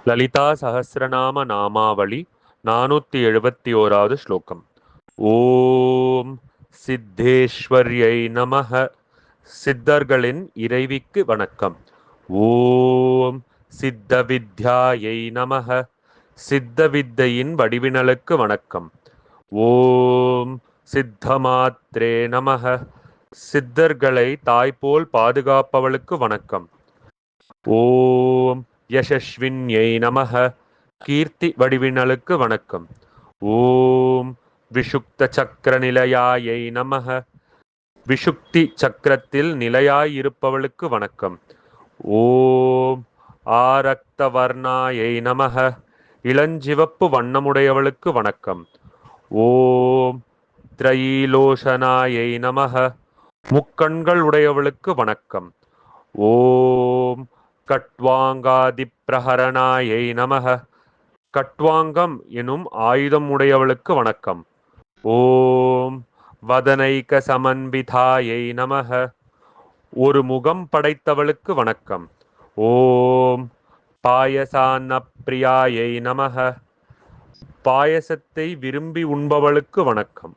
லலிதா சஹஸ்ரநாம நாமாவளி 471வது ஸ்லோகம். ஓம் சித்தேஸ்வர்யை நமஹ. சித்தர்களின் இறைவிக்கு வணக்கம். ஓம் சித்த வித்யாயை நமஹ. சித்த வித்தையின் வடிவினலுக்கு வணக்கம். ஓம் சித்தமாத்ரே நமஹ. சித்தர்களை தாய்போல் பாதுகாப்பவளுக்கு வணக்கம். ஓம் யசஸ்வின்யை நமஹ. கீர்த்தி வடிவினலுக்கு வணக்கம். ஓம் விஷுக்த சக்கர நிலையாயை நமஹ. விஷுக்தி சக்கரத்தில் நிலையாயிருப்பவளுக்கு வணக்கம். ஓம் ஆரக்த வர்ணாயை நமஹ. இளஞ்சிவப்பு வண்ணமுடையவளுக்கு வணக்கம். ஓம் திரைலோசனாயை நமஹ. முக்கண்கள் உடையவளுக்கு வணக்கம். ஓம் கட்வாங்காதி பிரஹரணாயை நமஹ. கட்வாங்கம் எனும் ஆயுதம் உடையவளுக்கு வணக்கம். ஓம் வதனைக சமன்விதாயை நமஹ. ஒரு முகம் படைத்தவளுக்கு வணக்கம். ஓம் பாயசான்ன பிரியாயை நமஹ. பாயசத்தை விரும்பி உண்பவளுக்கு வணக்கம்.